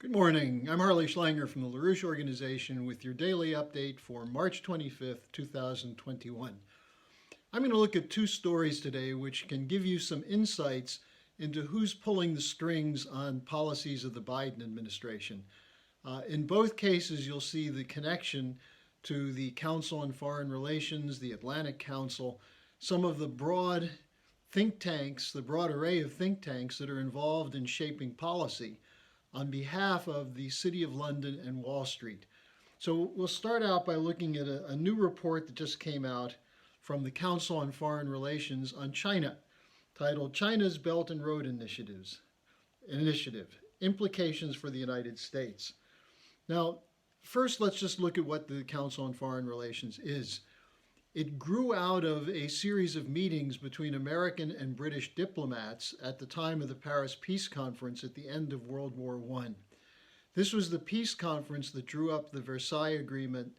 Good morning. I'm Harley Schlanger from the LaRouche Organization with your daily update for March 25th, 2021. I'm going to look at two stories today which can give you some insights into who's pulling the strings on policies of the Biden administration. In both cases, you'll see the connection to the Council on Foreign Relations, the Atlantic Council, some of the broad think tanks, the broad array of think tanks that are involved in shaping policy on behalf of the City of London and Wall Street. So we'll start out by looking at a new report that just came out from the Council on Foreign Relations on China, titled China's Belt and Road Initiative, Implications for the United States. Now, first let's just look at what the Council on Foreign Relations is. It grew out of a series of meetings between American and British diplomats at the time of the Paris Peace Conference at the end of World War I. This was the peace conference that drew up the Versailles Agreement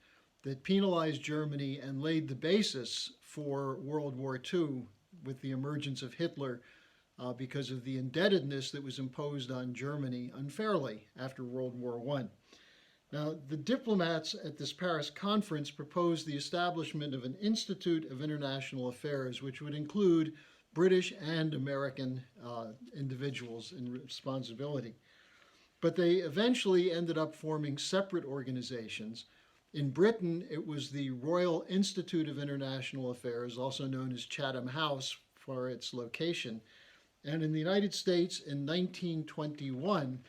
that penalized Germany and laid the basis for World War II with the emergence of Hitler because of the indebtedness that was imposed on Germany unfairly after World War I. Now, the diplomats at this Paris conference proposed the establishment of an Institute of International Affairs, which would include British and American individuals in responsibility. But they eventually ended up forming separate organizations. In Britain, it was the Royal Institute of International Affairs, also known as Chatham House for its location. And in the United States in 1921,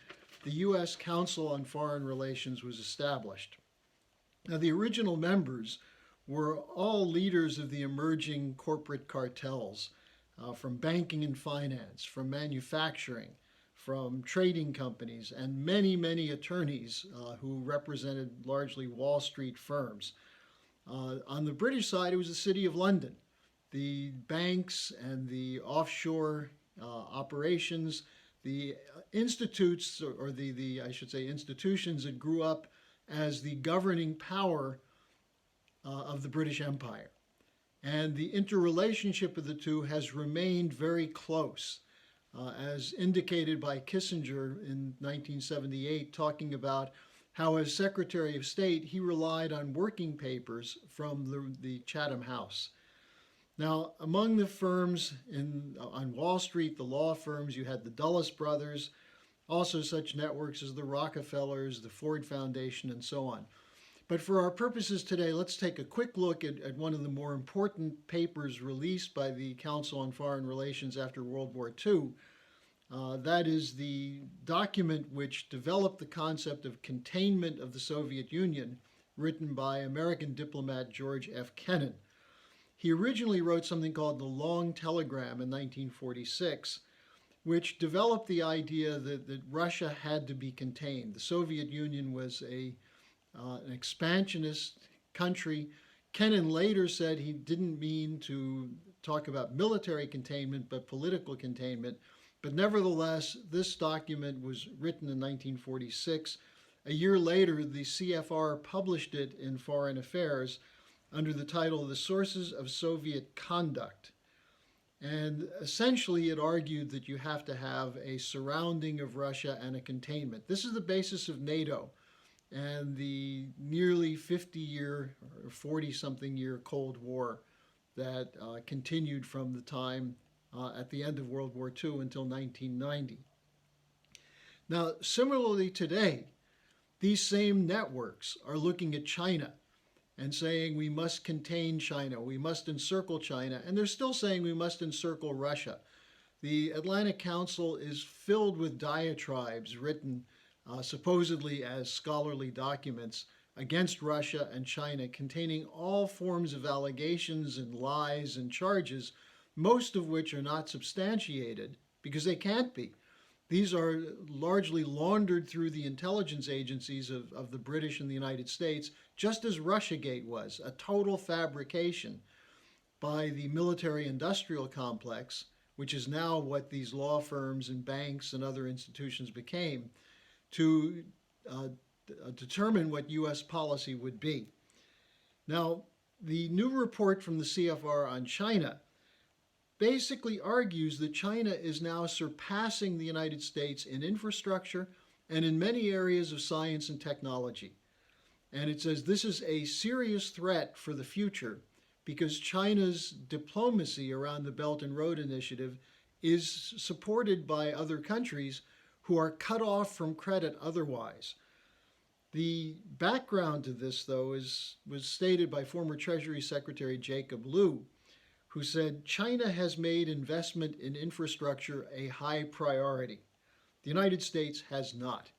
the U.S. Council on Foreign Relations was established. Now, the original members were all leaders of the emerging corporate cartels, from banking and finance, from manufacturing, from trading companies, and many, many attorneys who represented largely Wall Street firms. On the British side, it was the City of London. The banks and the offshore operations, the institutes, or I should say institutions that grew up as the governing power of the British Empire. And the interrelationship of the two has remained very close, as indicated by Kissinger in 1978, talking about how as Secretary of State he relied on working papers from the Chatham House. Now, among the firms on Wall Street, the law firms, you had the Dulles brothers, also such networks as the Rockefellers, the Ford Foundation, and so on. But for our purposes today, let's take a quick look at one of the more important papers released by the Council on Foreign Relations after World War II. That is the document which developed the concept of containment of the Soviet Union, written by American diplomat George F. Kennan. He originally wrote something called the Long Telegram in 1946, which developed the idea that Russia had to be contained. The Soviet Union was an expansionist country. Kennan later said he didn't mean to talk about military containment, but political containment. But nevertheless, this document was written in 1946. A year later, the CFR published it in Foreign Affairs under the title The Sources of Soviet Conduct. And essentially it argued that you have to have a surrounding of Russia and a containment. This is the basis of NATO and the nearly 50-year or 40-something year Cold War that continued from the time at the end of World War II until 1990. Now, similarly today, these same networks are looking at China and saying we must contain China, we must encircle China, and they're still saying we must encircle Russia. The Atlantic Council is filled with diatribes written supposedly as scholarly documents against Russia and China, containing all forms of allegations and lies and charges, most of which are not substantiated because they can't be. These are largely laundered through the intelligence agencies of the British and the United States, just as Russiagate was, a total fabrication by the military-industrial complex, which is now what these law firms and banks and other institutions became, to determine what U.S. policy would be. Now, the new report from the CFR on China basically argues that China is now surpassing the United States in infrastructure and in many areas of science and technology. And it says this is a serious threat for the future because China's diplomacy around the Belt and Road Initiative is supported by other countries who are cut off from credit otherwise. The background to this, though, was stated by former Treasury Secretary Jacob Lew, who said China has made investment in infrastructure a high priority. The United States has not.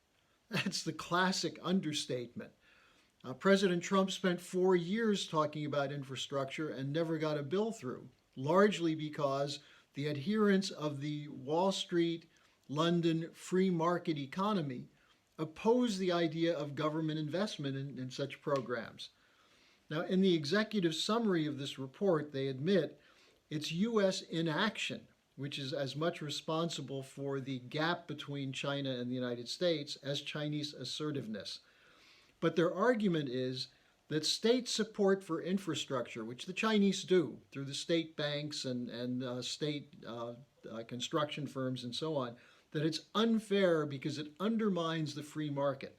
That's the classic understatement. President Trump spent 4 years talking about infrastructure and never got a bill through, largely because the adherents of the Wall Street, London free market economy oppose the idea of government investment in such programs. Now, in the executive summary of this report, they admit it's U.S. inaction, which is as much responsible for the gap between China and the United States as Chinese assertiveness. But their argument is that state support for infrastructure, which the Chinese do through the state banks and state construction firms and so on, that it's unfair because it undermines the free market.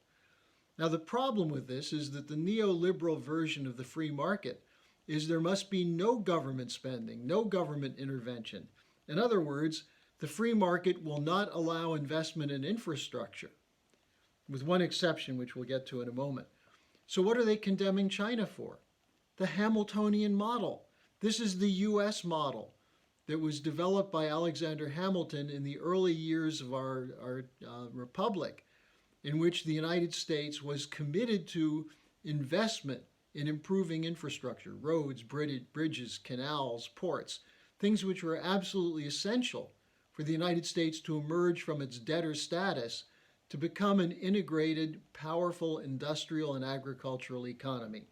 Now, the problem with this is that the neoliberal version of the free market is there must be no government spending, no government intervention. In other words, the free market will not allow investment in infrastructure, with one exception, which we'll get to in a moment. So what are they condemning China for? The Hamiltonian model. This is the U.S. model that was developed by Alexander Hamilton in the early years of our republic, in which the United States was committed to investment in improving infrastructure, roads, bridges, canals, ports, things which were absolutely essential for the United States to emerge from its debtor status to become an integrated, powerful industrial and agricultural economy.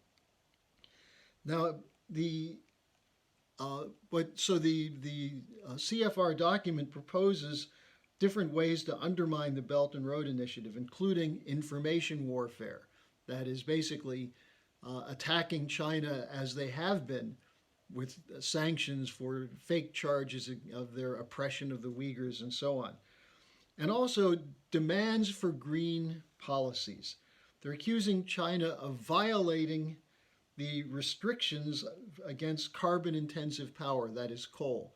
Now, the CFR document proposes different ways to undermine the Belt and Road Initiative, including information warfare. That is basically attacking China as they have been with sanctions for fake charges of their oppression of the Uyghurs and so on. And also demands for green policies. They're accusing China of violating the restrictions against carbon-intensive power, that is coal.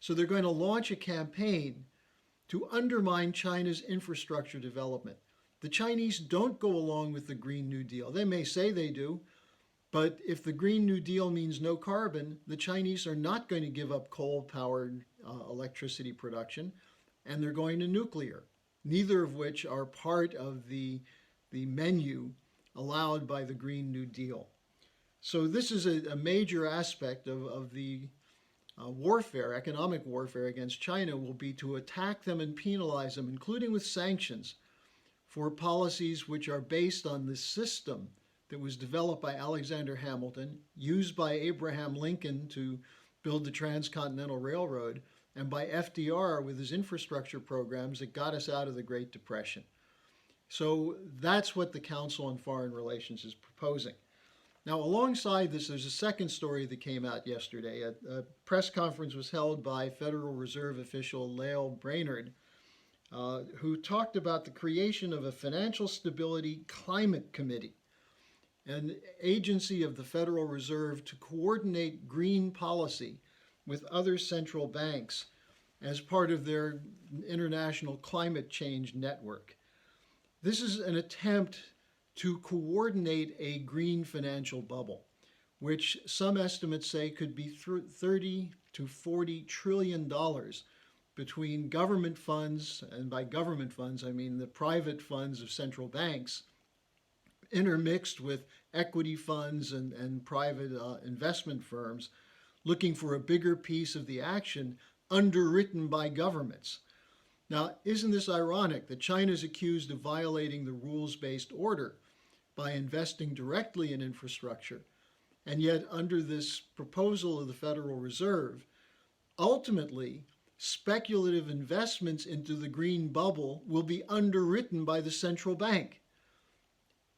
So they're going to launch a campaign to undermine China's infrastructure development. The Chinese don't go along with the Green New Deal. They may say they do, but if the Green New Deal means no carbon, the Chinese are not going to give up coal-powered electricity production, and they're going to nuclear, neither of which are part of the menu allowed by the Green New Deal. So this is a major aspect of the warfare, economic warfare against China, will be to attack them and penalize them, including with sanctions, for policies which are based on the system that was developed by Alexander Hamilton, used by Abraham Lincoln to build the Transcontinental Railroad, and by FDR with his infrastructure programs that got us out of the Great Depression. So that's what the Council on Foreign Relations is proposing. Now, alongside this, there's a second story that came out yesterday. A press conference was held by Federal Reserve official Lael Brainerd, who talked about the creation of a Financial Stability Climate Committee, an agency of the Federal Reserve to coordinate green policy with other central banks as part of their international climate change network. This is an attempt to coordinate a green financial bubble, which some estimates say could be $30 to $40 trillion between government funds, and by government funds I mean the private funds of central banks, intermixed with equity funds and private investment firms looking for a bigger piece of the action underwritten by governments. Now, isn't this ironic that China is accused of violating the rules-based order by investing directly in infrastructure, and yet under this proposal of the Federal Reserve, ultimately speculative investments into the green bubble will be underwritten by the central bank?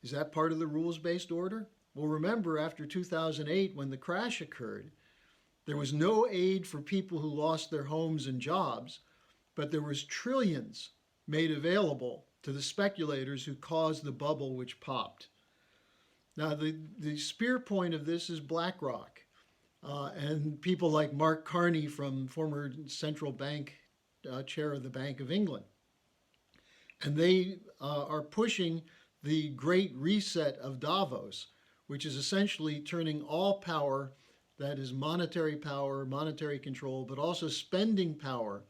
Is that part of the rules-based order? Well, remember, after 2008, when the crash occurred, there was no aid for people who lost their homes and jobs, but there was trillions made available to the speculators who caused the bubble which popped. Now, the spear point of this is BlackRock and people like Mark Carney, from former central bank chair of the Bank of England. And they are pushing the great reset of Davos, which is essentially turning all power, that is monetary power, monetary control, but also spending power,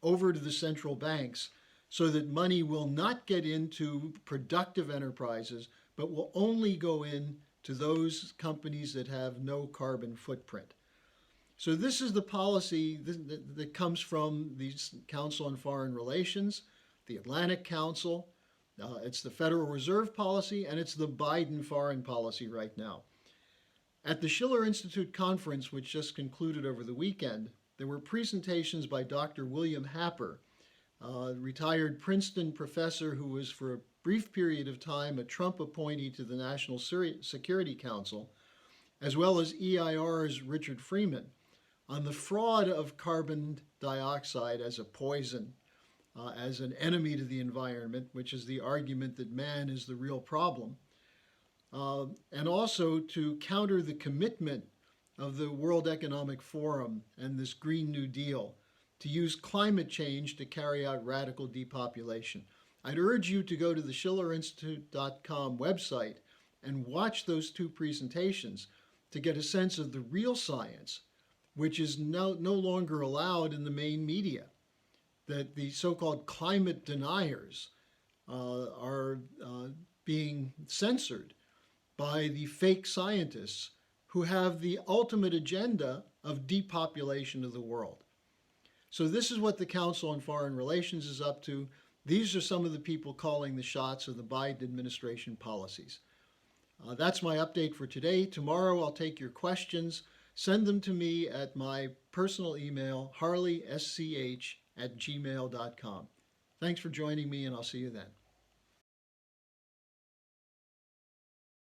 over to the central banks so that money will not get into productive enterprises, but will only go in to those companies that have no carbon footprint. So this is the policy that comes from the Council on Foreign Relations, the Atlantic Council, it's the Federal Reserve policy, and it's the Biden foreign policy right now. At the Schiller Institute conference, which just concluded over the weekend, there were presentations by Dr. William Happer, retired Princeton professor who was for a brief period of time a Trump appointee to the National Security Council, as well as EIR's Richard Freeman, on the fraud of carbon dioxide as a poison, as an enemy to the environment, which is the argument that man is the real problem, and also to counter the commitment of the World Economic Forum and this Green New Deal to use climate change to carry out radical depopulation. I'd urge you to go to the schillerinstitute.com website and watch those two presentations to get a sense of the real science, which is no longer allowed in the main media, that the so-called climate deniers are being censored by the fake scientists who have the ultimate agenda of depopulation of the world. So this is what the Council on Foreign Relations is up to. These are some of the people calling the shots of the Biden administration policies. That's my update for today. Tomorrow I'll take your questions. Send them to me at my personal email, harleysch@gmail.com. Thanks for joining me, and I'll see you then.